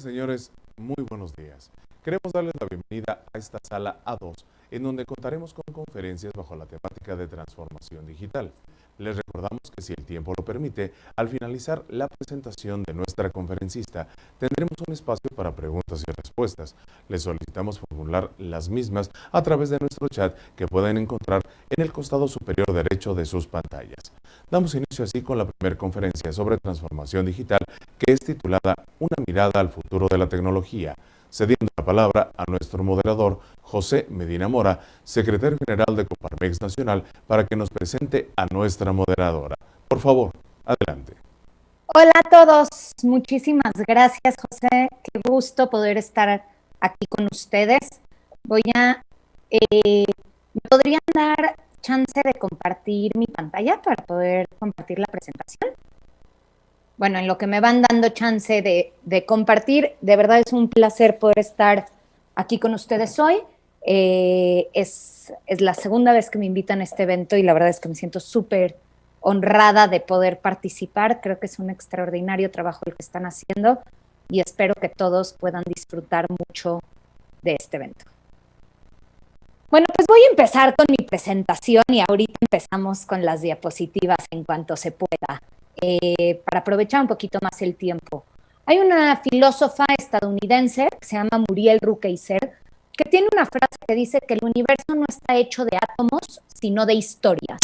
señores, muy buenos días. Queremos darles la bienvenida a esta sala A2, en donde contaremos con conferencias bajo la temática de transformación digital. Les recordamos que si el tiempo lo permite, al finalizar la presentación de nuestra conferencista, tendremos un espacio para preguntas y respuestas. Les solicitamos formular las mismas a través de nuestro chat que pueden encontrar en el costado superior derecho de sus pantallas. Damos inicio así con la primera conferencia sobre transformación digital, que es titulada Una mirada al futuro de la tecnología, cediendo la palabra a nuestro moderador, José Medina Mora, secretario general de Coparmex Nacional, para que nos presente a nuestra moderadora. Por favor, adelante. Hola a todos, muchísimas gracias, José. Qué gusto poder estar aquí con ustedes. ¿Me podrían dar chance de compartir mi pantalla para poder compartir la presentación? Bueno, en lo que me van dando chance de compartir, de verdad es un placer poder estar aquí con ustedes hoy. Es la segunda vez que me invitan a este evento y la verdad es que me siento súper honrada de poder participar. Creo que es un extraordinario trabajo el que están haciendo y espero que todos puedan disfrutar mucho de este evento. Bueno, pues voy a empezar con mi presentación y ahorita empezamos con las diapositivas en cuanto se pueda, para aprovechar un poquito más el tiempo. Hay una filósofa estadounidense que se llama Muriel Rukeyser, que tiene una frase que dice que el universo no está hecho de átomos, sino de historias.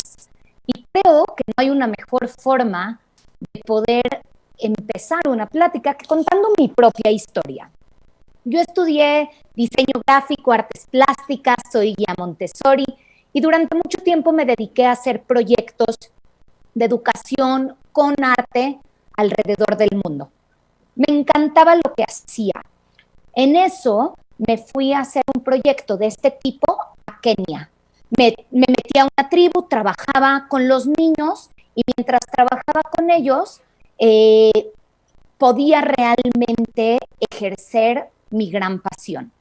Y creo que no hay una mejor forma de poder empezar una plática que contando mi propia historia. Yo estudié diseño gráfico, artes plásticas, soy guía Montessori y durante mucho tiempo me dediqué a hacer proyectos de educación con arte alrededor del mundo. Me encantaba lo que hacía. En eso me fui a hacer un proyecto de este tipo a Kenia. Me metí a una tribu, trabajaba con los niños y mientras trabajaba con ellos podía realmente ejercer mi gran pasión.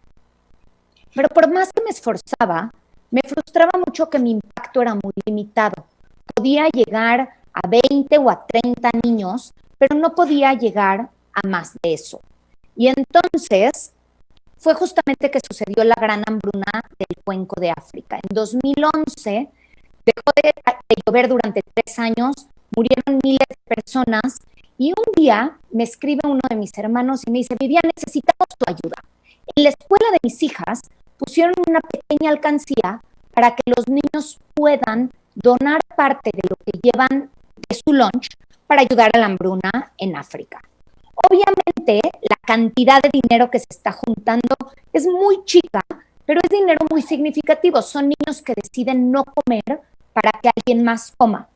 Pero por más que me esforzaba, me frustraba mucho que mi impacto era muy limitado. Podía llegar a 20 o a 30 niños, pero no podía llegar a más de eso. Y entonces fue justamente que sucedió la gran hambruna del Cuenco de África. En 2011 dejó de llover durante 3 años, murieron miles de personas y un día me escribe uno de mis hermanos y me dice: Vivian, necesitamos tu ayuda. En la escuela de mis hijas pusieron una pequeña alcancía para que los niños puedan donar parte de lo que llevan de su lunch para ayudar a la hambruna en África. Obviamente, la cantidad de dinero que se está juntando es muy chica, pero es dinero muy significativo. Son niños que deciden no comer para que alguien más coma.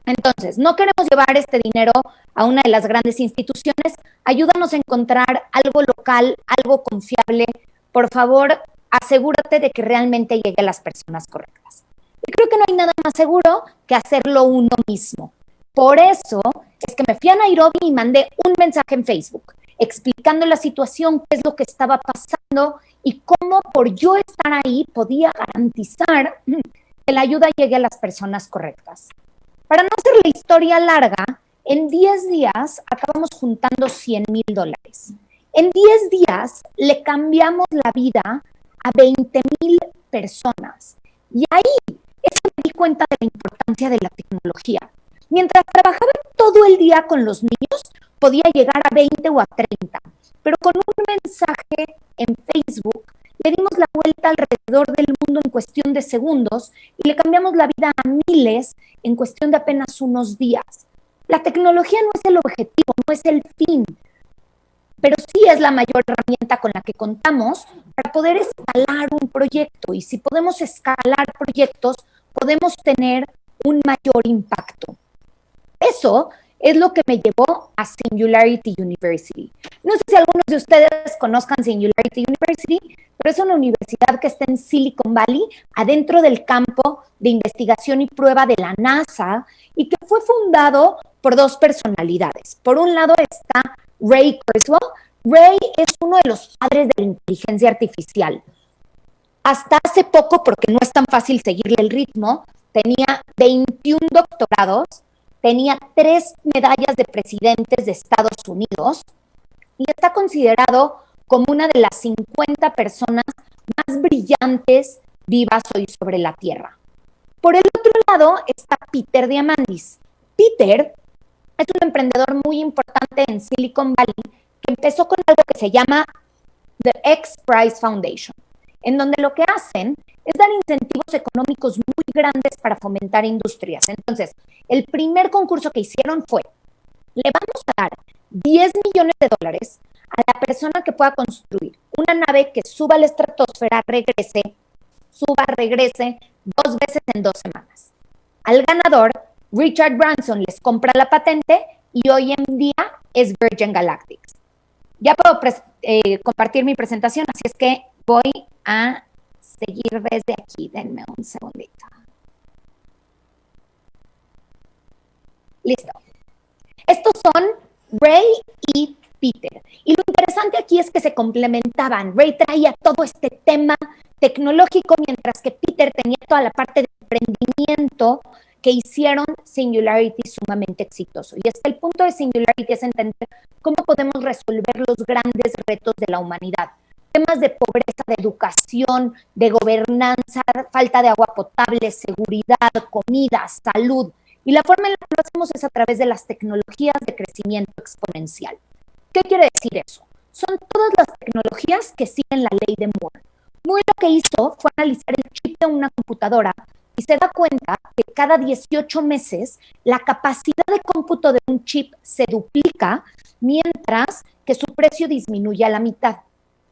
Entonces, no queremos llevar este dinero a una de las grandes instituciones. Ayúdanos a encontrar algo local, algo confiable. Por favor, asegúrate de que realmente llegue a las personas correctas. Y creo que no hay nada más seguro que hacerlo uno mismo. Por eso es que me fui a Nairobi y mandé un mensaje en Facebook explicando la situación, qué es lo que estaba pasando y cómo por yo estar ahí podía garantizar que la ayuda llegue a las personas correctas. Para no hacer la historia larga, en 10 días acabamos juntando $100,000. En 10 días le cambiamos la vida a 20,000 personas. Y ahí es que me di cuenta de la importancia de la tecnología. Mientras trabajaba todo el día con los niños, podía llegar a 20 o a 30. Pero con un mensaje en Facebook, le dimos la vuelta alrededor del mundo en cuestión de segundos y le cambiamos la vida a miles en cuestión de apenas unos días. La tecnología no es el objetivo, no es el fin, pero sí es la mayor herramienta con la que contamos para poder escalar un proyecto. Y si podemos escalar proyectos, podemos tener un mayor impacto. Eso es lo que me llevó a Singularity University. No sé si algunos de ustedes conozcan Singularity University, pero es una universidad que está en Silicon Valley, adentro del campo de investigación y prueba de la NASA, y que fue fundado por 2 personalidades. Por un lado está Ray Kurzweil. Ray es uno de los padres de la inteligencia artificial. Hasta hace poco, porque no es tan fácil seguirle el ritmo, tenía 21 doctorados, tenía 3 medallas de presidentes de Estados Unidos y está considerado como una de las 50 personas más brillantes vivas hoy sobre la Tierra. Por el otro lado está Peter Diamandis. Peter es un emprendedor muy importante en Silicon Valley que empezó con algo que se llama The X Prize Foundation, en donde lo que hacen es dar incentivos económicos muy grandes para fomentar industrias. Entonces, el primer concurso que hicieron fue, le vamos a dar $10 millones a la persona que pueda construir una nave que suba a la estratosfera, regrese 2 veces en 2 semanas. Al ganador, Richard Branson les compra la patente y hoy en día es Virgin Galactic. Ya puedo compartir mi presentación, así es que voy a seguir desde aquí. Denme un segundito. Listo. Estos son Ray y Peter. Y lo interesante aquí es que se complementaban. Ray traía todo este tema tecnológico, mientras que Peter tenía toda la parte de emprendimiento que hicieron Singularity sumamente exitoso. Y es que el punto de Singularity es entender cómo podemos resolver los grandes retos de la humanidad. Temas de pobreza, de educación, de gobernanza, falta de agua potable, seguridad, comida, salud. Y la forma en la que lo hacemos es a través de las tecnologías de crecimiento exponencial. ¿Qué quiere decir eso? Son todas las tecnologías que siguen la ley de Moore. Moore lo que hizo fue analizar el chip de una computadora y se da cuenta que cada 18 meses la capacidad de cómputo de un chip se duplica, mientras que su precio disminuye a la mitad.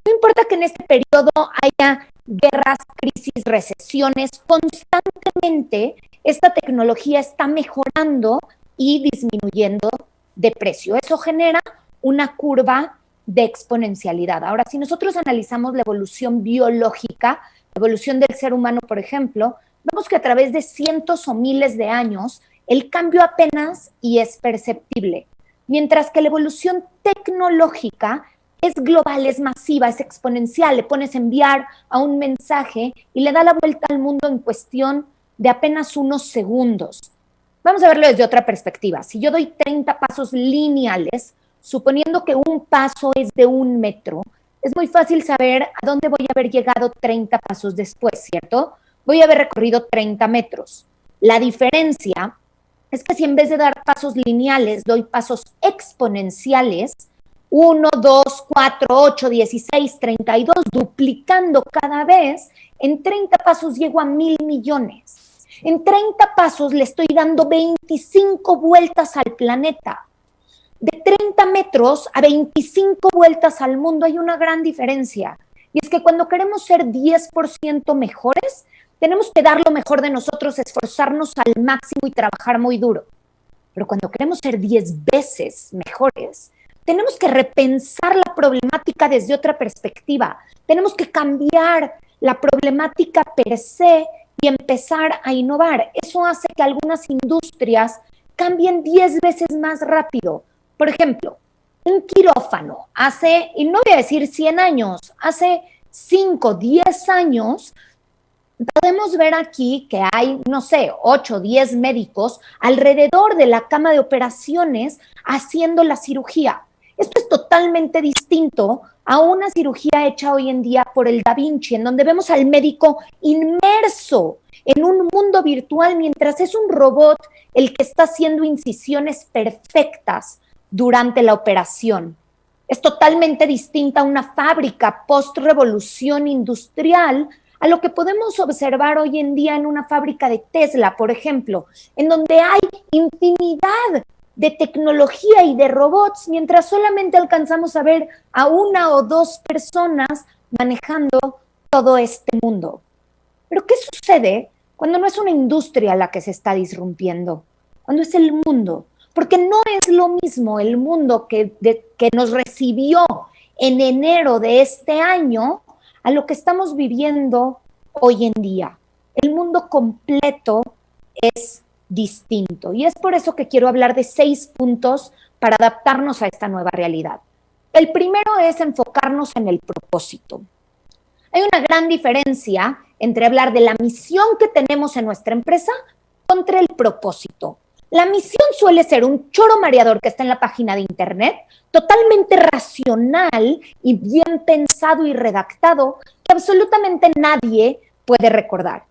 No importa que en este periodo haya guerras, crisis, recesiones, constantemente esta tecnología está mejorando y disminuyendo de precio. Eso genera una curva de exponencialidad. Ahora, si nosotros analizamos la evolución biológica, la evolución del ser humano, por ejemplo, vemos que a través de cientos o miles de años, el cambio apenas y es perceptible, mientras que la evolución tecnológica es global, es masiva, es exponencial. Le pones enviar a un mensaje y le da la vuelta al mundo en cuestión de apenas unos segundos. Vamos a verlo desde otra perspectiva. Si yo doy 30 pasos lineales, suponiendo que un paso es de 1 metro, es muy fácil saber a dónde voy a haber llegado 30 pasos después, ¿cierto? Voy a haber recorrido 30 metros. La diferencia es que si en vez de dar pasos lineales, doy pasos exponenciales, 1, 2, 4, 8, 16, 32, duplicando cada vez, en 30 pasos llego a 1,000 millones. En 30 pasos le estoy dando 25 vueltas al planeta. De 30 metros a 25 vueltas al mundo hay una gran diferencia. Y es que cuando queremos ser 10% mejores, tenemos que dar lo mejor de nosotros, esforzarnos al máximo y trabajar muy duro. Pero cuando queremos ser 10 veces mejores, tenemos que repensar la problemática desde otra perspectiva. Tenemos que cambiar la problemática per se y empezar a innovar. Eso hace que algunas industrias cambien 10 veces más rápido. Por ejemplo, un quirófano hace, y no voy a decir 100 años, hace 5, 10 años, podemos ver aquí que hay, no sé, 8, 10 médicos alrededor de la cama de operaciones haciendo la cirugía. Esto es totalmente distinto a una cirugía hecha hoy en día por el Da Vinci, en donde vemos al médico inmerso en un mundo virtual mientras es un robot el que está haciendo incisiones perfectas durante la operación. Es totalmente distinta a una fábrica post-revolución industrial a lo que podemos observar hoy en día en una fábrica de Tesla, por ejemplo, en donde hay infinidad de tecnología y de robots, mientras solamente alcanzamos a ver a 1 o 2 personas manejando todo este mundo. Pero ¿qué sucede cuando no es una industria la que se está disrumpiendo? Cuando es el mundo. Porque no es lo mismo el mundo que nos recibió en enero de este año a lo que estamos viviendo hoy en día. El mundo completo es distinto. Y es por eso que quiero hablar de 6 puntos para adaptarnos a esta nueva realidad. El primero es enfocarnos en el propósito. Hay una gran diferencia entre hablar de la misión que tenemos en nuestra empresa contra el propósito. La misión suele ser un choro mareador que está en la página de internet, totalmente racional y bien pensado y redactado, que absolutamente nadie puede recordar.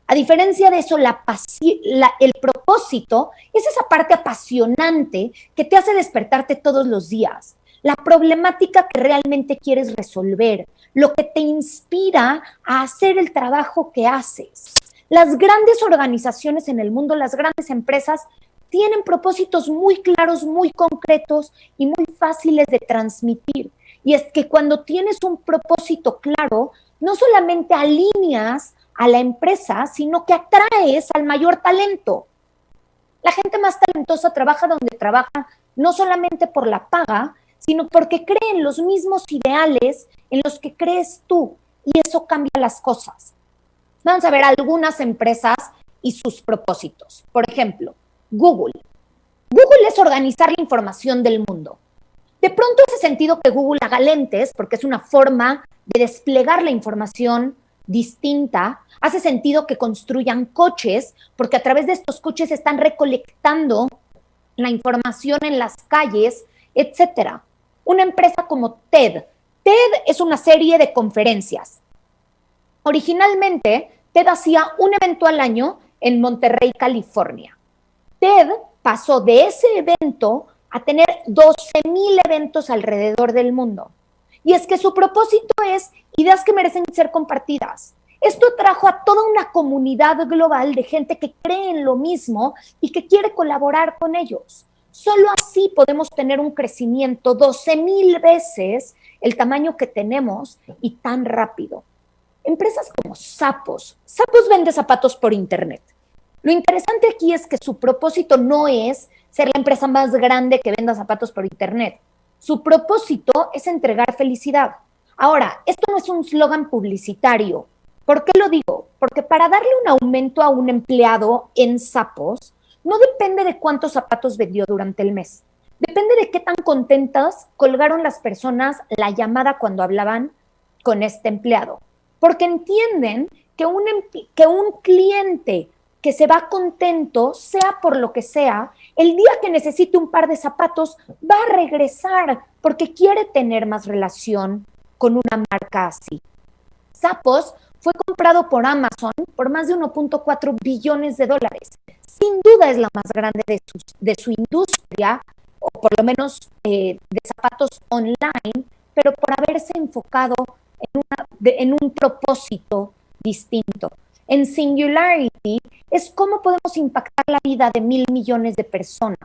A diferencia de eso, el propósito es esa parte apasionante que te hace despertarte todos los días, la problemática que realmente quieres resolver, lo que te inspira a hacer el trabajo que haces. Las grandes organizaciones en el mundo, las grandes empresas, tienen propósitos muy claros, muy concretos y muy fáciles de transmitir. Y es que cuando tienes un propósito claro, no solamente alineas a la empresa, sino que atraes al mayor talento. La gente más talentosa trabaja donde trabaja, no solamente por la paga, sino porque cree en los mismos ideales en los que crees tú, y eso cambia las cosas. Vamos a ver algunas empresas y sus propósitos. Por ejemplo, Google. Google es organizar la información del mundo. De pronto hace sentido que Google haga lentes, porque es una forma de desplegar la información distinta. Hace sentido que construyan coches, porque a través de estos coches están recolectando la información en las calles, etcétera. Una empresa como TED. TED es una serie de conferencias. Originalmente, TED hacía un evento al año en Monterrey, California. TED pasó de ese evento a tener 12,000 eventos alrededor del mundo. Y es que su propósito es ideas que merecen ser compartidas. Esto trajo a toda una comunidad global de gente que cree en lo mismo y que quiere colaborar con ellos. Solo así podemos tener un crecimiento 12,000 veces el tamaño que tenemos y tan rápido. Empresas como Zappos. Zappos vende zapatos por internet. Lo interesante aquí es que su propósito no es ser la empresa más grande que venda zapatos por internet. Su propósito es entregar felicidad. Ahora, esto no es un eslogan publicitario. ¿Por qué lo digo? Porque para darle un aumento a un empleado en Zappos, no depende de cuántos zapatos vendió durante el mes. Depende de qué tan contentas colgaron las personas la llamada cuando hablaban con este empleado. Porque entienden que un cliente que se va contento, sea por lo que sea, el día que necesite un par de zapatos va a regresar porque quiere tener más relación con una marca así. Zappos fue comprado por Amazon por más de 1.4 billones de dólares. Sin duda es la más grande de su industria, o por lo menos de zapatos online, pero por haberse enfocado en un propósito distinto. En Singularity es cómo podemos impactar la vida de 1,000 millones de personas.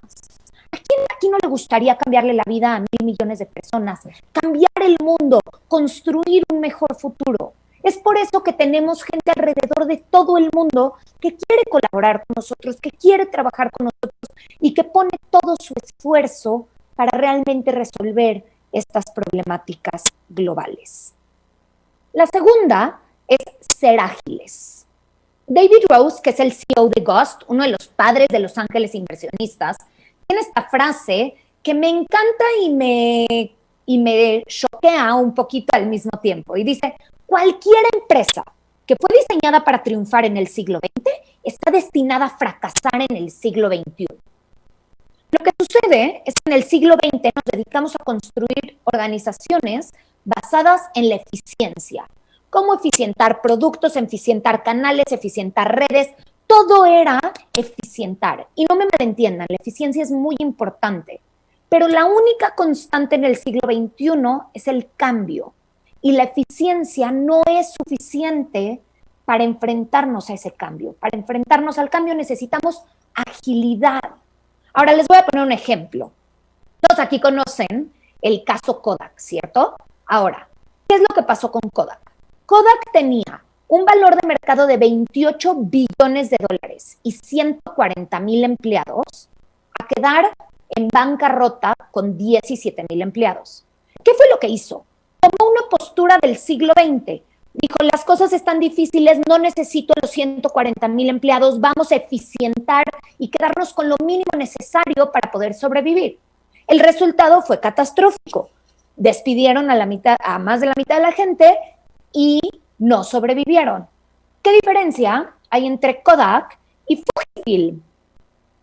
¿A quién aquí no le gustaría cambiarle la vida a 1,000 millones de personas? Cambiar el mundo, construir un mejor futuro. Es por eso que tenemos gente alrededor de todo el mundo que quiere colaborar con nosotros, que quiere trabajar con nosotros y que pone todo su esfuerzo para realmente resolver estas problemáticas globales. La segunda es ser ágiles. David Rose, que es el CEO de Ghost, uno de los padres de Los Ángeles Inversionistas, tiene esta frase que me encanta y me choquea un poquito al mismo tiempo. Y dice, cualquier empresa que fue diseñada para triunfar en el siglo XX está destinada a fracasar en el siglo XXI. Lo que sucede es que en el siglo XX nos dedicamos a construir organizaciones basadas en la eficiencia. Cómo eficientar productos, eficientar canales, eficientar redes. Todo era eficientar. Y no me malentiendan, la eficiencia es muy importante. Pero la única constante en el siglo XXI es el cambio. Y la eficiencia no es suficiente para enfrentarnos a ese cambio. Para enfrentarnos al cambio necesitamos agilidad. Ahora les voy a poner un ejemplo. Todos aquí conocen el caso Kodak, ¿cierto? Ahora, ¿qué es lo que pasó con Kodak? Kodak tenía un valor de mercado de 28 billones de dólares y 140,000 empleados a quedar en bancarrota con 17,000 empleados. ¿Qué fue lo que hizo? Tomó una postura del siglo XX. Dijo, las cosas están difíciles, no necesito los 140,000 empleados, vamos a eficientar y quedarnos con lo mínimo necesario para poder sobrevivir. El resultado fue catastrófico. Despidieron a más de la mitad de la gente y no sobrevivieron. ¿Qué diferencia hay entre Kodak y Fujifilm?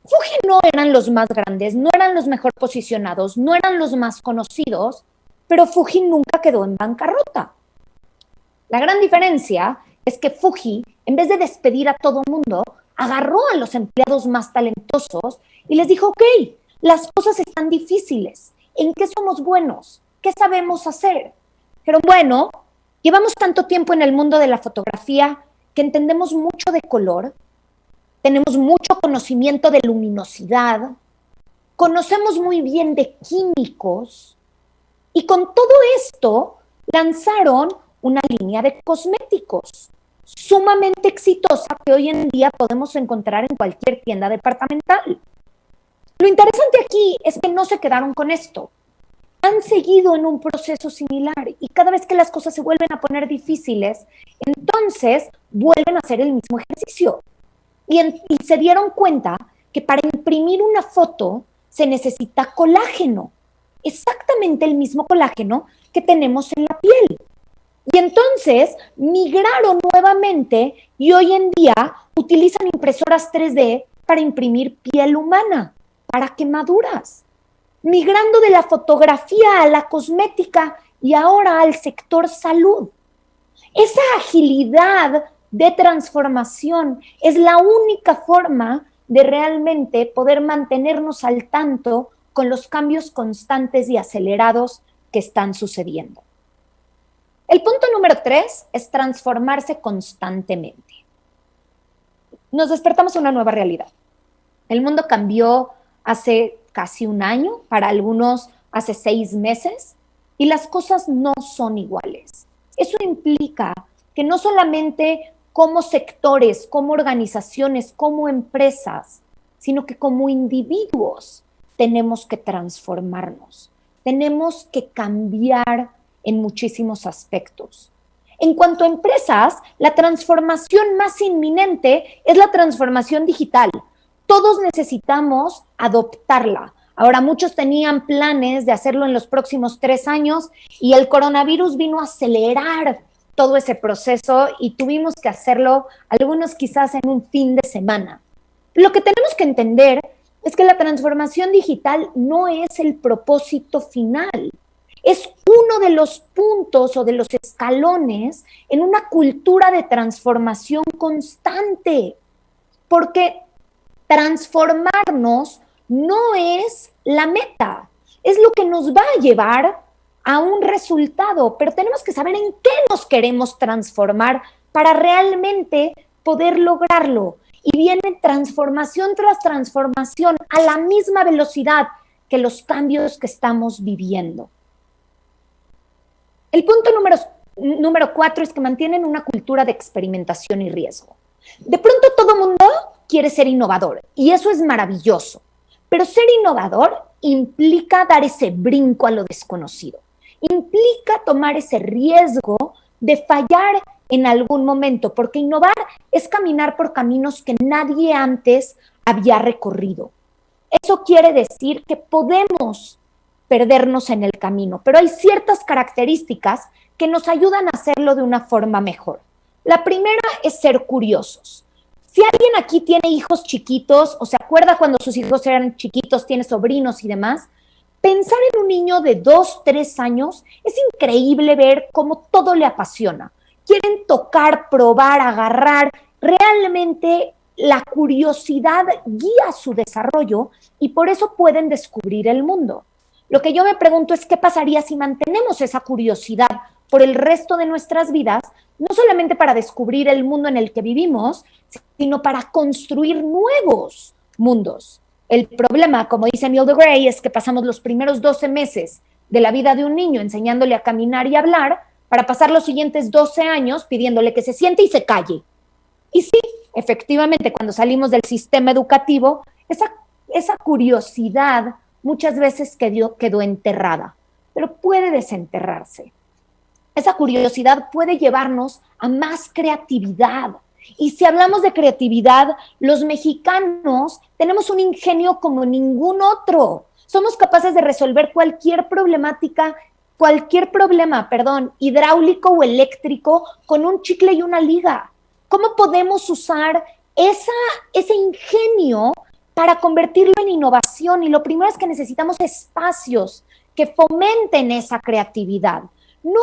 Fuji no eran los más grandes, no eran los mejor posicionados, no eran los más conocidos, pero Fuji nunca quedó en bancarrota. La gran diferencia es que Fuji, en vez de despedir a todo mundo, agarró a los empleados más talentosos y les dijo, ok, las cosas están difíciles, ¿en qué somos buenos? ¿Qué sabemos hacer? Pero bueno, llevamos tanto tiempo en el mundo de la fotografía que entendemos mucho de color, tenemos mucho conocimiento de luminosidad, conocemos muy bien de químicos y con todo esto lanzaron una línea de cosméticos sumamente exitosa que hoy en día podemos encontrar en cualquier tienda departamental. Lo interesante aquí es que no se quedaron con esto. Han seguido en un proceso similar y cada vez que las cosas se vuelven a poner difíciles, entonces vuelven a hacer el mismo ejercicio. Y se dieron cuenta que para imprimir una foto se necesita colágeno, exactamente el mismo colágeno que tenemos en la piel. Y entonces migraron nuevamente y hoy en día utilizan impresoras 3D para imprimir piel humana, para quemaduras, migrando de la fotografía a la cosmética y ahora al sector salud. Esa agilidad de transformación es la única forma de realmente poder mantenernos al tanto con los cambios constantes y acelerados que están sucediendo. El punto número 3 es transformarse constantemente. Nos despertamos a una nueva realidad. El mundo cambió hace casi un año, para algunos hace 6 meses, y las cosas no son iguales. Eso implica que no solamente como sectores, como organizaciones, como empresas, sino que como individuos tenemos que transformarnos, tenemos que cambiar en muchísimos aspectos. En cuanto a empresas, la transformación más inminente es la transformación digital. Todos necesitamos adoptarla. Ahora, muchos tenían planes de hacerlo en los próximos 3 años y el coronavirus vino a acelerar todo ese proceso y tuvimos que hacerlo, algunos quizás en un fin de semana. Lo que tenemos que entender es que la transformación digital no es el propósito final. Es uno de los puntos o de los escalones en una cultura de transformación constante, porque transformarnos no es la meta, es lo que nos va a llevar a un resultado, pero tenemos que saber en qué nos queremos transformar para realmente poder lograrlo. Y viene transformación tras transformación a la misma velocidad que los cambios que estamos viviendo. El punto número 4 es que mantienen una cultura de experimentación y riesgo. De pronto todo mundo quiere ser innovador y eso es maravilloso, pero ser innovador implica dar ese brinco a lo desconocido, implica tomar ese riesgo de fallar en algún momento, porque innovar es caminar por caminos que nadie antes había recorrido. Eso quiere decir que podemos perdernos en el camino, pero hay ciertas características que nos ayudan a hacerlo de una forma mejor. La primera es ser curiosos. Si alguien aquí tiene hijos chiquitos o se acuerda cuando sus hijos eran chiquitos, tiene sobrinos y demás, pensar en un niño de 2, 3 años es increíble ver cómo todo le apasiona. Quieren tocar, probar, agarrar. Realmente la curiosidad guía su desarrollo y por eso pueden descubrir el mundo. Lo que yo me pregunto es qué pasaría si mantenemos esa curiosidad por el resto de nuestras vidas, no solamente para descubrir el mundo en el que vivimos, sino para construir nuevos mundos. El problema, como dice Neil deGrasse, es que pasamos los primeros 12 meses de la vida de un niño enseñándole a caminar y hablar para pasar los siguientes 12 años pidiéndole que se siente y se calle. Y sí, efectivamente, cuando salimos del sistema educativo, esa curiosidad muchas veces quedó enterrada, pero puede desenterrarse. Esa curiosidad puede llevarnos a más creatividad. Y si hablamos de creatividad, los mexicanos tenemos un ingenio como ningún otro. Somos capaces de resolver cualquier problema, hidráulico o eléctrico con un chicle y una liga. ¿Cómo podemos usar ese ingenio para convertirlo en innovación. Y lo primero es que necesitamos espacios que fomenten esa creatividad. No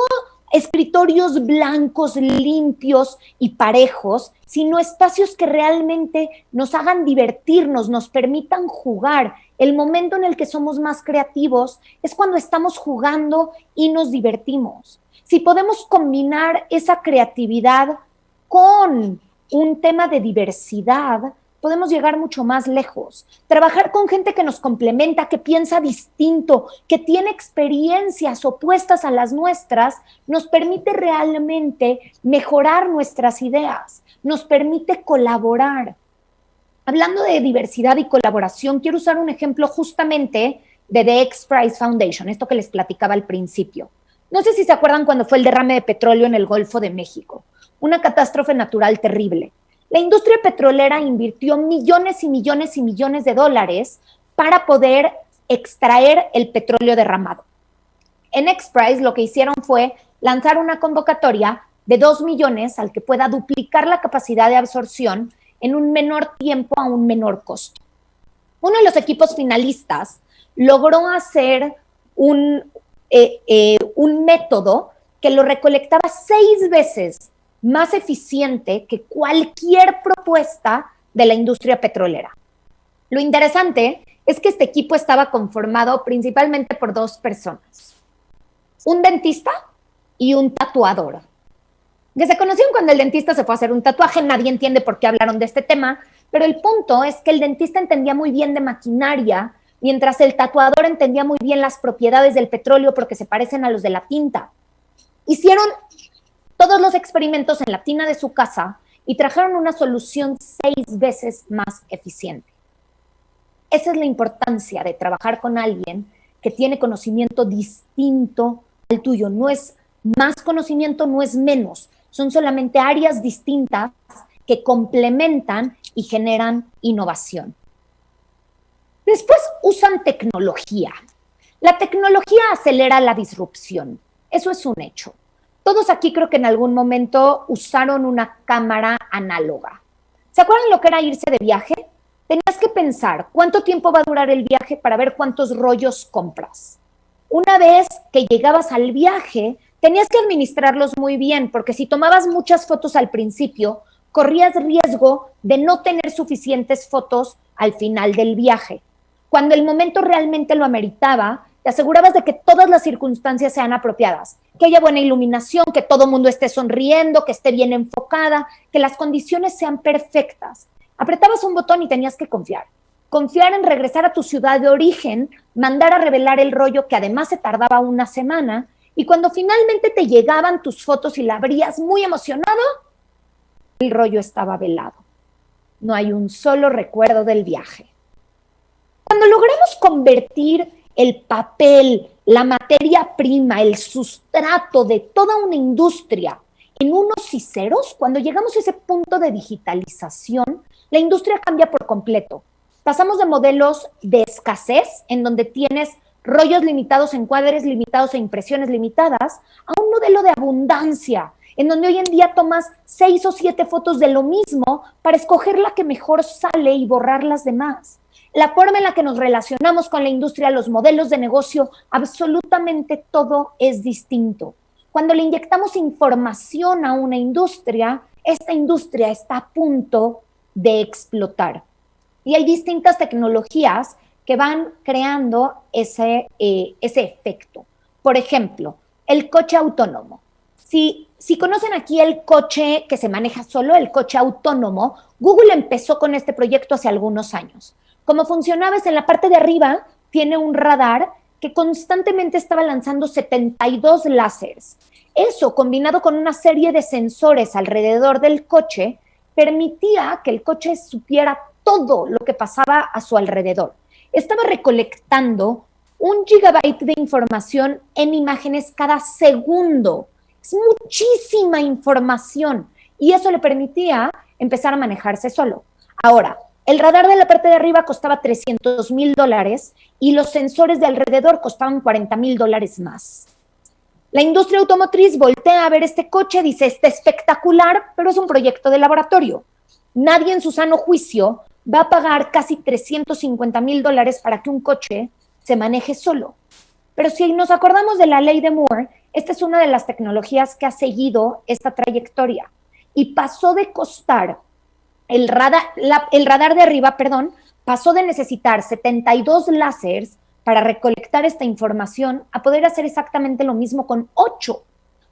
escritorios blancos, limpios y parejos, sino espacios que realmente nos hagan divertirnos, nos permitan jugar. El momento en el que somos más creativos es cuando estamos jugando y nos divertimos. Si podemos combinar esa creatividad con un tema de diversidad, podemos llegar mucho más lejos. Trabajar con gente que nos complementa, que piensa distinto, que tiene experiencias opuestas a las nuestras, nos permite realmente mejorar nuestras ideas, nos permite colaborar. Hablando de diversidad y colaboración, quiero usar un ejemplo justamente de The X Prize Foundation, esto que les platicaba al principio. No sé si se acuerdan cuando fue el derrame de petróleo en el Golfo de México, una catástrofe natural terrible. La industria petrolera invirtió millones y millones y millones de dólares para poder extraer el petróleo derramado. En X Prize lo que hicieron fue lanzar una convocatoria de 2 millones al que pueda duplicar la capacidad de absorción en un menor tiempo a un menor costo. Uno de los equipos finalistas logró hacer un método que lo recolectaba 6 veces más eficiente que cualquier propuesta de la industria petrolera. Lo interesante es que este equipo estaba conformado principalmente por 2 personas, un dentista y un tatuador, que se conocieron cuando el dentista se fue a hacer un tatuaje. Nadie entiende por qué hablaron de este tema, pero el punto es que el dentista entendía muy bien de maquinaria, mientras el tatuador entendía muy bien las propiedades del petróleo porque se parecen a los de la tinta. Hicieron todos los experimentos en la tina de su casa y trajeron una solución 6 veces más eficiente. Esa es la importancia de trabajar con alguien que tiene conocimiento distinto al tuyo. No es más conocimiento, no es menos. Son solamente áreas distintas que complementan y generan innovación. Después usan tecnología. La tecnología acelera la disrupción. Eso es un hecho. Todos aquí creo que en algún momento usaron una cámara análoga. ¿Se acuerdan lo que era irse de viaje? Tenías que pensar cuánto tiempo va a durar el viaje para ver cuántos rollos compras. Una vez que llegabas al viaje, tenías que administrarlos muy bien, porque si tomabas muchas fotos al principio, corrías riesgo de no tener suficientes fotos al final del viaje. Cuando el momento realmente lo ameritaba, te asegurabas de que todas las circunstancias sean apropiadas, que haya buena iluminación, que todo el mundo esté sonriendo, que esté bien enfocada, que las condiciones sean perfectas. Apretabas un botón y tenías que confiar. Confiar en regresar a tu ciudad de origen, mandar a revelar el rollo que además se tardaba una semana, y cuando finalmente te llegaban tus fotos y la abrías muy emocionado, el rollo estaba velado. No hay un solo recuerdo del viaje. Cuando logramos convertir el papel, la materia prima, el sustrato de toda una industria en unos y ceros, cuando llegamos a ese punto de digitalización, la industria cambia por completo. Pasamos de modelos de escasez, en donde tienes rollos limitados, encuadres limitados e impresiones limitadas, a un modelo de abundancia, en donde hoy en día tomas 6 o 7 fotos de lo mismo para escoger la que mejor sale y borrar las demás. La forma en la que nos relacionamos con la industria, los modelos de negocio, absolutamente todo es distinto. Cuando le inyectamos información a una industria, esta industria está a punto de explotar. Y hay distintas tecnologías que van creando ese efecto. Por ejemplo, el coche autónomo. Si conocen aquí el coche que se maneja solo, el coche autónomo, Google empezó con este proyecto hace algunos años. Como funcionaba es en la parte de arriba, tiene un radar que constantemente estaba lanzando 72 láseres. Eso, combinado con una serie de sensores alrededor del coche, permitía que el coche supiera todo lo que pasaba a su alrededor. Estaba recolectando 1 gigabyte de información en imágenes cada segundo. Es muchísima información y eso le permitía empezar a manejarse solo. Ahora, el radar de la parte de arriba costaba $300,000 y los sensores de alrededor costaban $40,000 más. La industria automotriz voltea a ver este coche, dice, está espectacular, pero es un proyecto de laboratorio. Nadie en su sano juicio va a pagar casi $350,000 para que un coche se maneje solo. Pero si nos acordamos de la ley de Moore, esta es una de las tecnologías que ha seguido esta trayectoria y pasó de costar el radar de arriba, pasó de necesitar 72 láseres para recolectar esta información a poder hacer exactamente lo mismo con 8.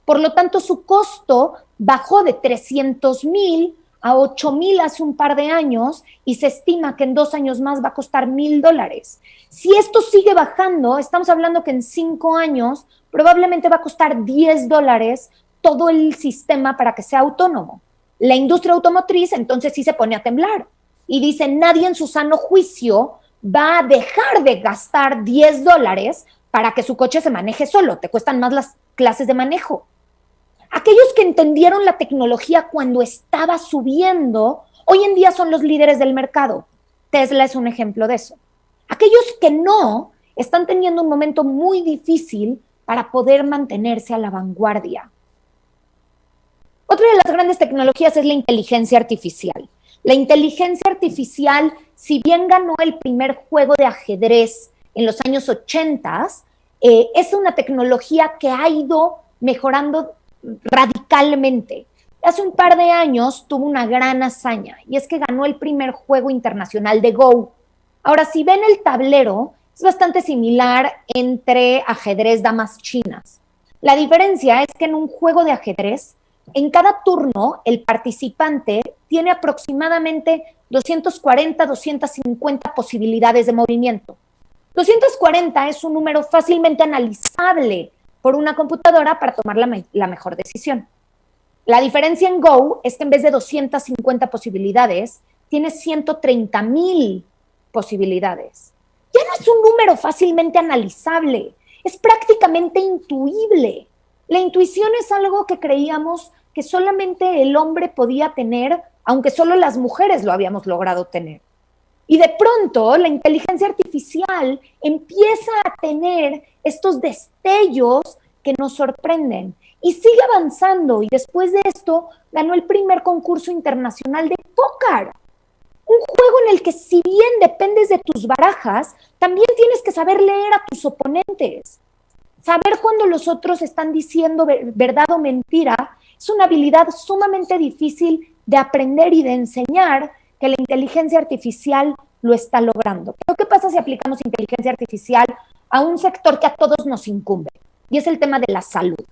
Por lo tanto, su costo bajó de 300,000 a 8,000 hace un par de años y se estima que en 2 años más va a costar $1,000. Si esto sigue bajando, estamos hablando que en 5 años probablemente va a costar $10 todo el sistema para que sea autónomo. La industria automotriz entonces sí se pone a temblar y dice, nadie en su sano juicio va a dejar de gastar $10 para que su coche se maneje solo, te cuestan más las clases de manejo. Aquellos que entendieron la tecnología cuando estaba subiendo, hoy en día son los líderes del mercado. Tesla es un ejemplo de eso. Aquellos que no, están teniendo un momento muy difícil para poder mantenerse a la vanguardia. Otra de las grandes tecnologías es la inteligencia artificial. La inteligencia artificial, si bien ganó el primer juego de ajedrez en los años 80, es una tecnología que ha ido mejorando radicalmente. Hace un par de años tuvo una gran hazaña y es que ganó el primer juego internacional de Go. Ahora, si ven el tablero, es bastante similar entre ajedrez damas chinas. La diferencia es que en un juego de ajedrez, en cada turno, el participante tiene aproximadamente 240, 250 posibilidades de movimiento. 240 es un número fácilmente analizable por una computadora para tomar la mejor decisión. La diferencia en Go es que en vez de 250 posibilidades, tiene 130,000 posibilidades. Ya no es un número fácilmente analizable, es prácticamente intuible. La intuición es algo que creíamos que solamente el hombre podía tener, aunque solo las mujeres lo habíamos logrado tener. Y de pronto la inteligencia artificial empieza a tener estos destellos que nos sorprenden y sigue avanzando. Y después de esto ganó el primer concurso internacional de póker. Un juego en el que, si bien dependes de tus barajas, también tienes que saber leer a tus oponentes. Saber cuando los otros están diciendo verdad o mentira es una habilidad sumamente difícil de aprender y de enseñar, que la inteligencia artificial lo está logrando. Pero ¿qué pasa si aplicamos inteligencia artificial a un sector que a todos nos incumbe? Y es el tema de la salud.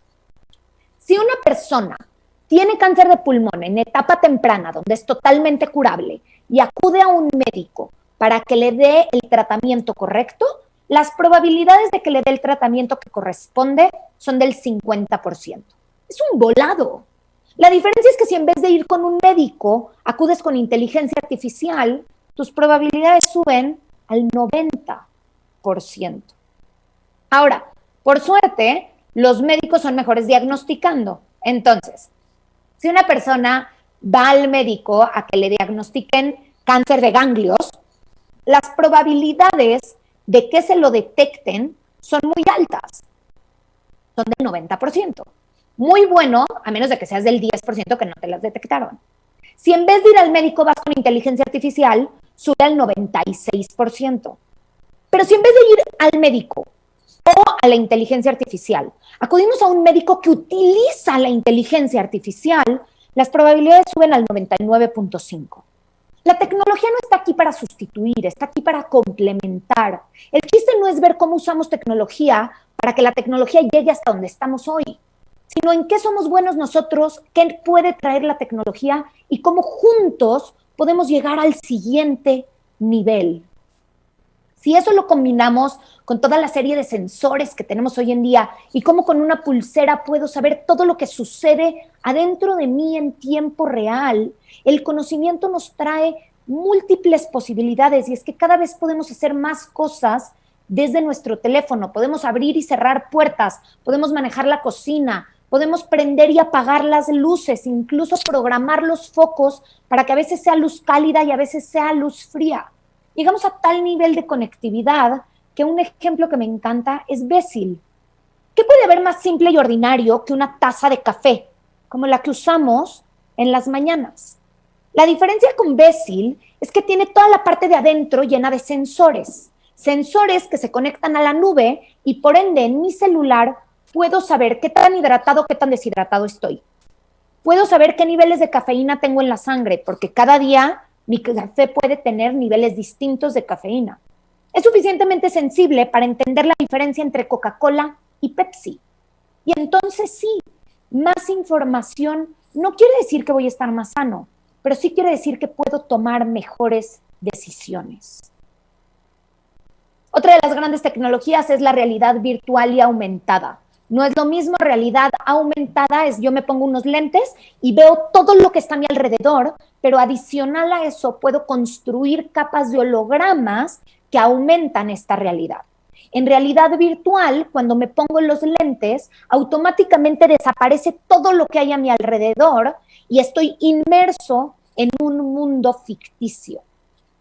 Si una persona tiene cáncer de pulmón en etapa temprana, donde es totalmente curable, y acude a un médico para que le dé el tratamiento correcto, las probabilidades de que le dé el tratamiento que corresponde son del 50%. Es un volado. La diferencia es que si en vez de ir con un médico, acudes con inteligencia artificial, tus probabilidades suben al 90%. Ahora, por suerte, los médicos son mejores diagnosticando. Entonces, si una persona va al médico a que le diagnostiquen cáncer de ganglios, las probabilidades de que se lo detecten son muy altas. Son del 90%. Muy bueno, a menos de que seas del 10% que no te las detectaron. Si en vez de ir al médico vas con inteligencia artificial, sube al 96%. Pero si en vez de ir al médico o a la inteligencia artificial, acudimos a un médico que utiliza la inteligencia artificial, las probabilidades suben al 99.5%. La tecnología no está aquí para sustituir, está aquí para complementar. El chiste no es ver cómo usamos tecnología para que la tecnología llegue hasta donde estamos hoy, sino en qué somos buenos nosotros, qué puede traer la tecnología y cómo juntos podemos llegar al siguiente nivel. Si eso lo combinamos con toda la serie de sensores que tenemos hoy en día y cómo con una pulsera puedo saber todo lo que sucede adentro de mí en tiempo real, el conocimiento nos trae múltiples posibilidades y es que cada vez podemos hacer más cosas desde nuestro teléfono. Podemos abrir y cerrar puertas, podemos manejar la cocina, podemos prender y apagar las luces, incluso programar los focos para que a veces sea luz cálida y a veces sea luz fría. Llegamos a tal nivel de conectividad que un ejemplo que me encanta es Bécil. ¿Qué puede haber más simple y ordinario que una taza de café, como la que usamos en las mañanas? La diferencia con Bécil es que tiene toda la parte de adentro llena de sensores. Sensores que se conectan a la nube y por ende en mi celular puedo saber qué tan hidratado, qué tan deshidratado estoy. Puedo saber qué niveles de cafeína tengo en la sangre, porque cada día mi café puede tener niveles distintos de cafeína. Es suficientemente sensible para entender la diferencia entre Coca-Cola y Pepsi. Y entonces sí, más información no quiere decir que voy a estar más sano, pero sí quiere decir que puedo tomar mejores decisiones. Otra de las grandes tecnologías es la realidad virtual y aumentada. No es lo mismo realidad aumentada, es yo me pongo unos lentes y veo todo lo que está a mi alrededor, pero adicional a eso puedo construir capas de hologramas que aumentan esta realidad. En realidad virtual, cuando me pongo los lentes, automáticamente desaparece todo lo que hay a mi alrededor y estoy inmerso en un mundo ficticio.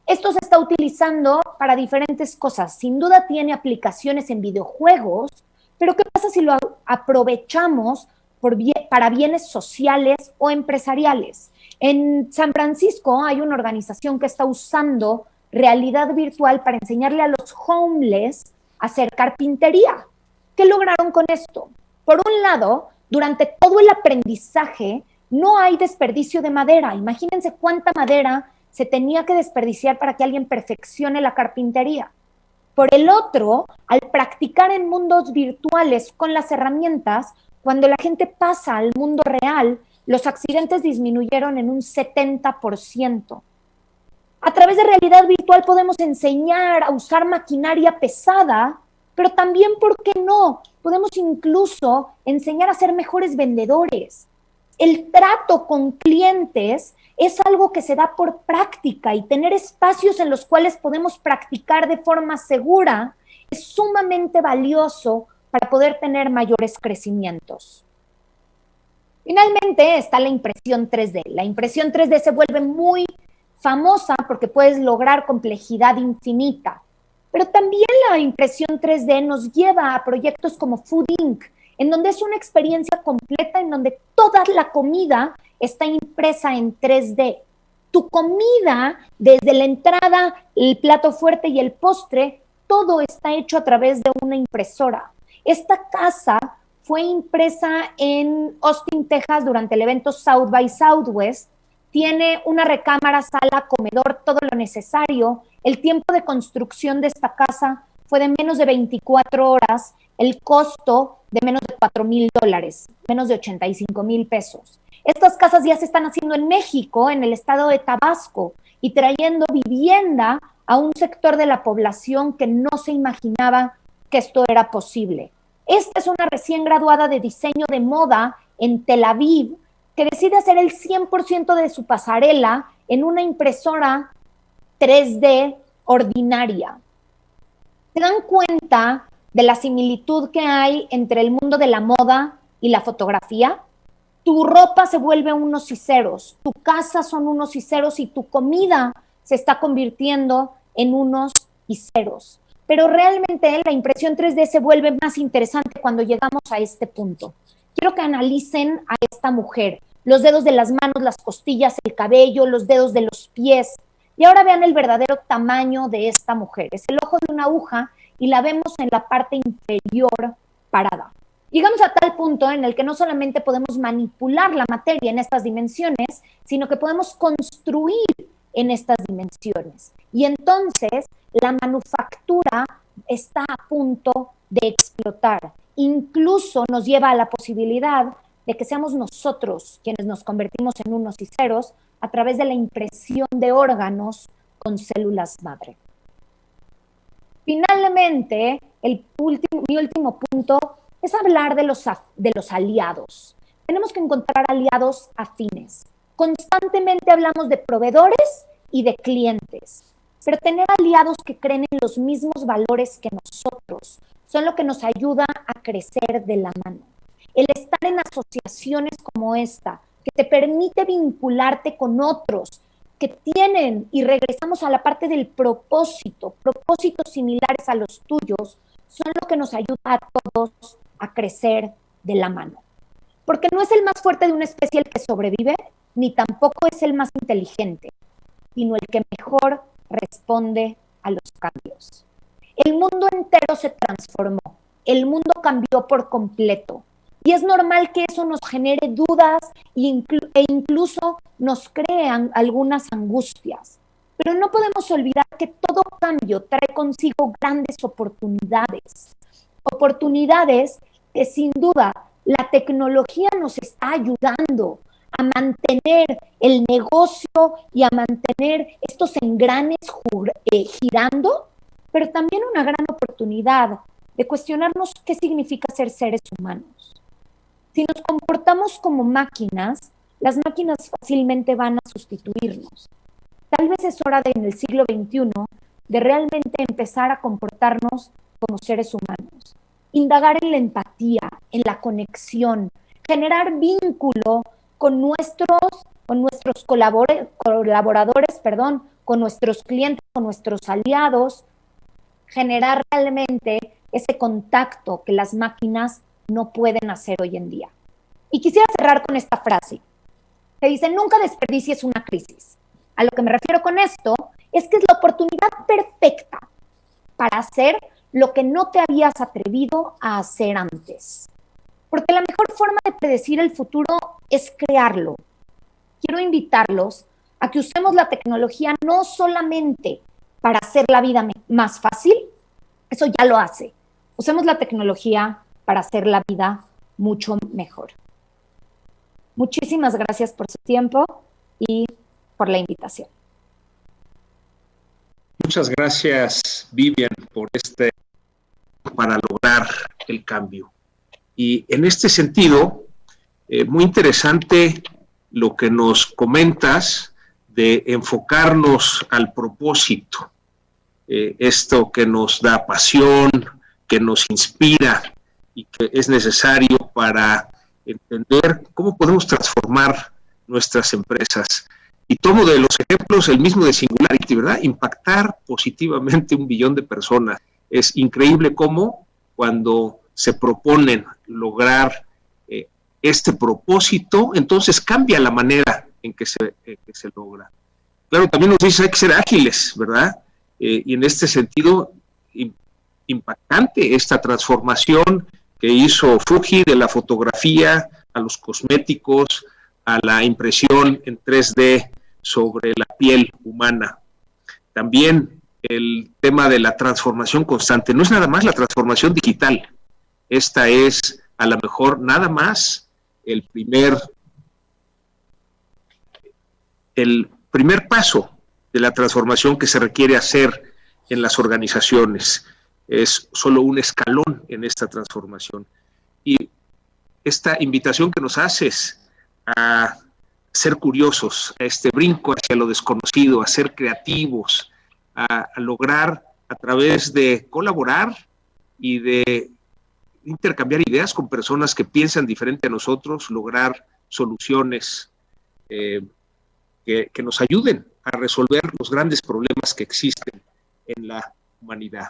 Esto se está utilizando para diferentes cosas. Sin duda tiene aplicaciones en videojuegos, pero ¿qué pasa si lo aprovechamos para bienes sociales o empresariales? En San Francisco hay una organización que está usando realidad virtual para enseñarle a los homeless a hacer carpintería. ¿Qué lograron con esto? Por un lado, durante todo el aprendizaje no hay desperdicio de madera. Imagínense cuánta madera se tenía que desperdiciar para que alguien perfeccione la carpintería. Por el otro, al practicar en mundos virtuales con las herramientas, cuando la gente pasa al mundo real, los accidentes disminuyeron en un 70%. A través de realidad virtual podemos enseñar a usar maquinaria pesada, pero también, ¿por qué no? Podemos incluso enseñar a ser mejores vendedores. El trato con clientes es algo que se da por práctica y tener espacios en los cuales podemos practicar de forma segura es sumamente valioso para poder tener mayores crecimientos. Finalmente está la impresión 3D. La impresión 3D se vuelve muy famosa porque puedes lograr complejidad infinita, pero también la impresión 3D nos lleva a proyectos como Food Inc., en donde es una experiencia completa en donde toda la comida está impresa en 3D. Tu comida, desde la entrada, el plato fuerte y el postre, todo está hecho a través de una impresora. Esta casa fue impresa en Austin, Texas, durante el evento South by Southwest. Tiene una recámara, sala, comedor, todo lo necesario. El tiempo de construcción de esta casa fue de menos de 24 horas, el costo de menos de $4,000, menos de 85,000 pesos. Estas casas ya se están haciendo en México, en el estado de Tabasco, y trayendo vivienda a un sector de la población que no se imaginaba que esto era posible. Esta es una recién graduada de diseño de moda en Tel Aviv, que decide hacer el 100% de su pasarela en una impresora 3D ordinaria. ¿Se dan cuenta de la similitud que hay entre el mundo de la moda y la fotografía? Tu ropa se vuelve unos y ceros, tu casa son unos y ceros y tu comida se está convirtiendo en unos y ceros. Pero realmente la impresión 3D se vuelve más interesante cuando llegamos a este punto. Quiero que analicen a esta mujer, los dedos de las manos, las costillas, el cabello, los dedos de los pies. Y ahora vean el verdadero tamaño de esta mujer. Es el ojo de una aguja y la vemos en la parte inferior parada. Llegamos a tal punto en el que no solamente podemos manipular la materia en estas dimensiones, sino que podemos construir en estas dimensiones. Y entonces la manufactura está a punto de explotar. Incluso nos lleva a la posibilidad de que seamos nosotros quienes nos convertimos en unos y ceros a través de la impresión de órganos con células madre. Finalmente, mi último punto es hablar de los aliados. Tenemos que encontrar aliados afines. Constantemente hablamos de proveedores y de clientes, pero tener aliados que creen en los mismos valores que nosotros son lo que nos ayuda a crecer de la mano. El estar en asociaciones como esta, que te permite vincularte con otros que tienen, y regresamos a la parte del propósitos similares a los tuyos, son lo que nos ayuda a todos a crecer de la mano. Porque no es el más fuerte de una especie el que sobrevive, ni tampoco es el más inteligente, sino el que mejor responde a los cambios. El mundo entero se transformó, el mundo cambió por completo. Y es normal que eso nos genere dudas e incluso nos crean algunas angustias. Pero no podemos olvidar que todo cambio trae consigo grandes oportunidades. Oportunidades que sin duda la tecnología nos está ayudando a mantener el negocio y a mantener estos engranes girando, pero también una gran oportunidad de cuestionarnos qué significa ser seres humanos. Si nos comportamos como máquinas, las máquinas fácilmente van a sustituirnos. Tal vez es hora en el siglo XXI de realmente empezar a comportarnos como seres humanos, indagar en la empatía, en la conexión, generar vínculo con nuestros colaboradores, con nuestros clientes, con nuestros aliados, generar realmente ese contacto que las máquinas no pueden hacer hoy en día. Y quisiera cerrar con esta frase que dice: nunca desperdicies una crisis. A lo que me refiero con esto es que es la oportunidad perfecta para hacer lo que no te habías atrevido a hacer antes. Porque la mejor forma de predecir el futuro es crearlo. Quiero invitarlos a que usemos la tecnología no solamente para hacer la vida más fácil, eso ya lo hace. Usemos la tecnología para hacer la vida mucho mejor. Muchísimas gracias por su tiempo y por la invitación. Muchas gracias, Vivian, para lograr el cambio. Y en este sentido, muy interesante lo que nos comentas de enfocarnos al propósito, esto que nos da pasión, que nos inspira y que es necesario para entender cómo podemos transformar nuestras empresas. Y tomo de los ejemplos el mismo de Singularity, ¿verdad? Impactar positivamente 1 billón de personas. Es increíble cómo cuando se proponen lograr este propósito, entonces cambia la manera en que se logra. Claro, también nos dice hay que ser ágiles, ¿verdad? Y en este sentido, impactante esta transformación que hizo Fuji de la fotografía a los cosméticos, a la impresión en 3D sobre la piel humana. También el tema de la transformación constante. No es nada más la transformación digital. Esta es, a lo mejor, nada más el primer paso de la transformación que se requiere hacer en las organizaciones. Es solo un escalón en esta transformación. Y esta invitación que nos haces a ser curiosos, a este brinco hacia lo desconocido, a ser creativos, a lograr a través de colaborar y de intercambiar ideas con personas que piensan diferente a nosotros, lograr soluciones que nos ayuden a resolver los grandes problemas que existen en la humanidad.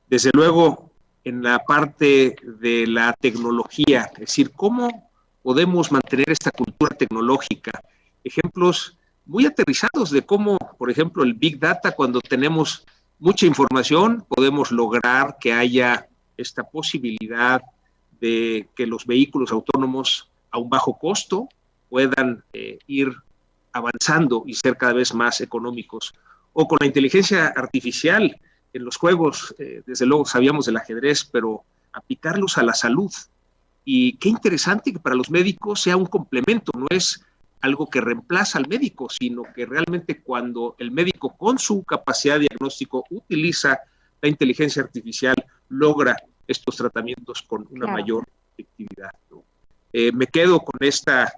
Desde luego, en la parte de la tecnología, es decir, cómo podemos mantener esta cultura tecnológica. Ejemplos muy aterrizados de cómo, por ejemplo, el Big Data, cuando tenemos mucha información, podemos lograr que haya esta posibilidad de que los vehículos autónomos a un bajo costo puedan ir avanzando y ser cada vez más económicos. O con la inteligencia artificial en los juegos, desde luego sabíamos del ajedrez, pero aplicarlos a la salud. Y qué interesante que para los médicos sea un complemento, no es algo que reemplaza al médico, sino que realmente cuando el médico con su capacidad de diagnóstico utiliza la inteligencia artificial, logra estos tratamientos con una mayor efectividad, ¿no? Me quedo con esta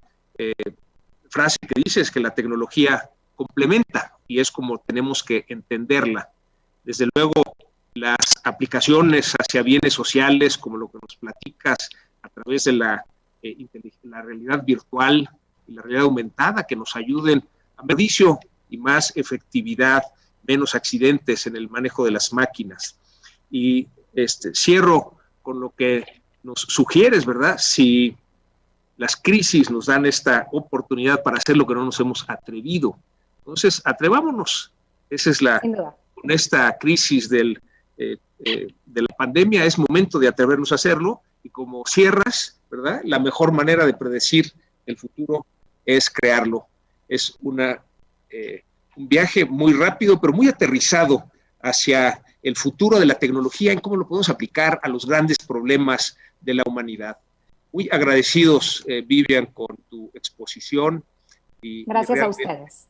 frase que dices, que la tecnología complementa, y es como tenemos que entenderla. Desde luego, las aplicaciones hacia bienes sociales, como lo que nos platicas, a través de la realidad virtual y la realidad aumentada, que nos ayuden a beneficio y más efectividad, menos accidentes en el manejo de las máquinas. Y cierro con lo que nos sugieres, ¿verdad? Si las crisis nos dan esta oportunidad para hacer lo que no nos hemos atrevido. Entonces, atrevámonos. Esa es con esta crisis de la pandemia, es momento de atrevernos a hacerlo, y como cierras, ¿verdad? La mejor manera de predecir el futuro es crearlo. Es un viaje muy rápido, pero muy aterrizado hacia el futuro de la tecnología, en cómo lo podemos aplicar a los grandes problemas de la humanidad. Muy agradecidos, Vivian, con tu exposición. Gracias a ustedes.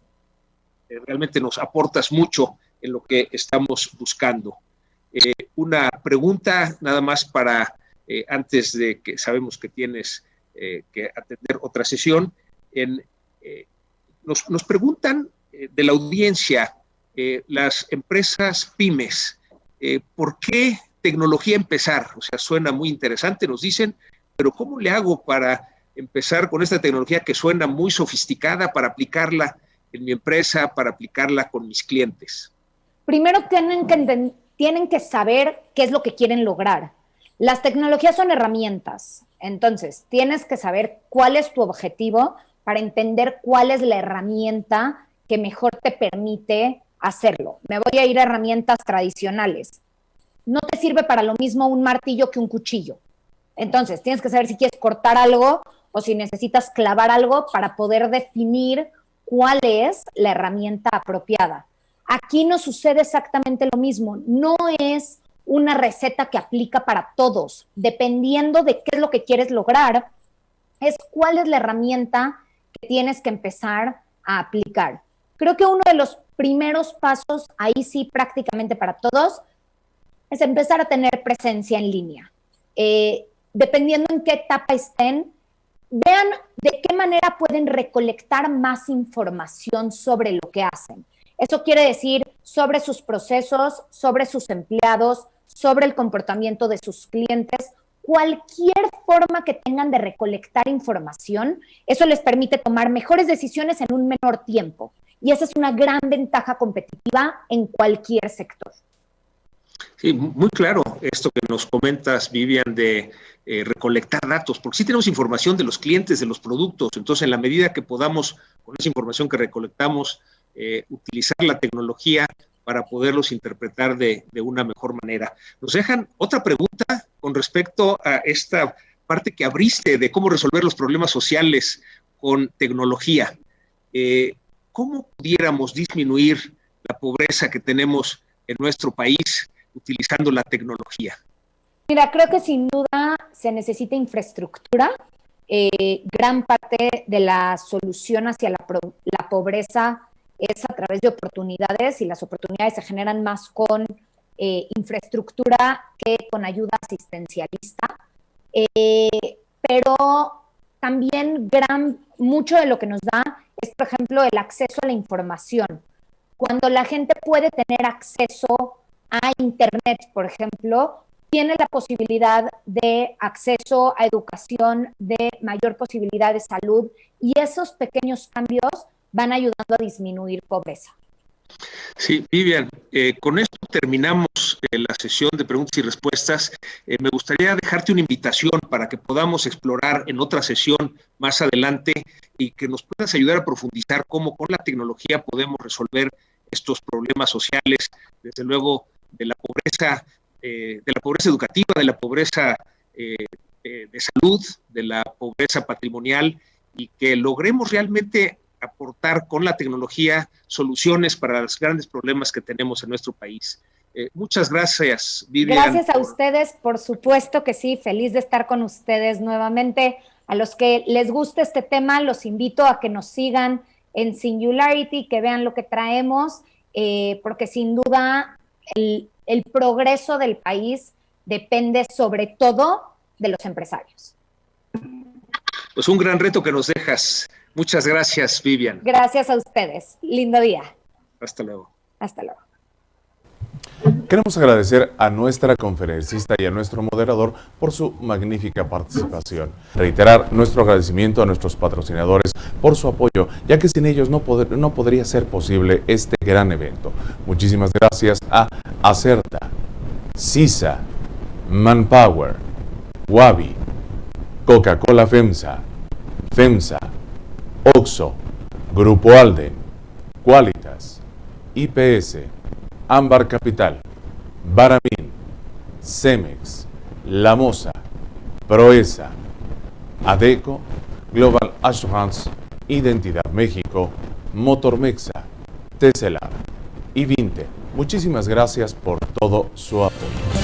Realmente nos aportas mucho en lo que estamos buscando. Una pregunta nada más para, antes de que sabemos que tienes que atender otra sesión. Nos preguntan de la audiencia, las empresas pymes, ¿por qué tecnología empezar? O sea, suena muy interesante, nos dicen, pero ¿cómo le hago para empezar con esta tecnología que suena muy sofisticada para aplicarla en mi empresa, para aplicarla con mis clientes? Primero tienen que saber qué es lo que quieren lograr. Las tecnologías son herramientas, entonces tienes que saber cuál es tu objetivo para entender cuál es la herramienta que mejor te permite hacerlo. Me voy a ir a herramientas tradicionales. No te sirve para lo mismo un martillo que un cuchillo. Entonces, tienes que saber si quieres cortar algo o si necesitas clavar algo para poder definir cuál es la herramienta apropiada. Aquí no sucede exactamente lo mismo. No es una receta que aplica para todos. Dependiendo de qué es lo que quieres lograr, es cuál es la herramienta que tienes que empezar a aplicar. Creo que uno de los primeros pasos, ahí sí prácticamente para todos, es empezar a tener presencia en línea. Dependiendo en qué etapa estén, vean de qué manera pueden recolectar más información sobre lo que hacen. Eso quiere decir sobre sus procesos, sobre sus empleados, sobre el comportamiento de sus clientes. Cualquier forma que tengan de recolectar información, eso les permite tomar mejores decisiones en un menor tiempo. Y esa es una gran ventaja competitiva en cualquier sector. Sí, muy claro esto que nos comentas, Vivian, de recolectar datos, porque sí tenemos información de los clientes, de los productos. Entonces, en la medida que podamos, con esa información que recolectamos, utilizar la tecnología para poderlos interpretar de una mejor manera. Nos dejan otra pregunta con respecto a esta parte que abriste de cómo resolver los problemas sociales con tecnología. ¿Cómo pudiéramos disminuir la pobreza que tenemos en nuestro país utilizando la tecnología? Mira, creo que sin duda se necesita infraestructura. Gran parte de la solución hacia la pobreza es a través de oportunidades, y las oportunidades se generan más con infraestructura que con ayuda asistencialista. Pero también mucho de lo que nos da es, por ejemplo, el acceso a la información. Cuando la gente puede tener acceso a Internet, por ejemplo, tiene la posibilidad de acceso a educación, de mayor posibilidad de salud, y esos pequeños cambios van ayudando a disminuir pobreza. Sí, Vivian, con esto terminamos la sesión de preguntas y respuestas. Me gustaría dejarte una invitación para que podamos explorar en otra sesión más adelante y que nos puedas ayudar a profundizar cómo con la tecnología podemos resolver estos problemas sociales, desde luego de la pobreza educativa, de la pobreza de salud, de la pobreza patrimonial, y que logremos realmente aportar con la tecnología soluciones para los grandes problemas que tenemos en nuestro país. Muchas gracias, Vivian. Gracias a ustedes, por supuesto que sí, feliz de estar con ustedes nuevamente. A los que les guste este tema, los invito a que nos sigan en Singularity, que vean lo que traemos, porque sin duda el progreso del país depende sobre todo de los empresarios. Pues un gran reto que nos dejas. Muchas gracias, Vivian. Gracias a ustedes. Lindo día. Hasta luego. Hasta luego. Queremos agradecer a nuestra conferencista y a nuestro moderador por su magnífica participación. Reiterar nuestro agradecimiento a nuestros patrocinadores por su apoyo, ya que sin ellos no podría ser posible este gran evento. Muchísimas gracias a Acerta, CISA, Manpower, Wabi, Coca-Cola FEMSA, FEMSA, OXXO, Grupo Alde, Qualitas, IPS, Ámbar Capital, Baramil, Cemex, La Mosa, Proesa, ADECO, Global Assurance, Identidad México, Motormexa, Teselar y Vinte. Muchísimas gracias por todo su apoyo.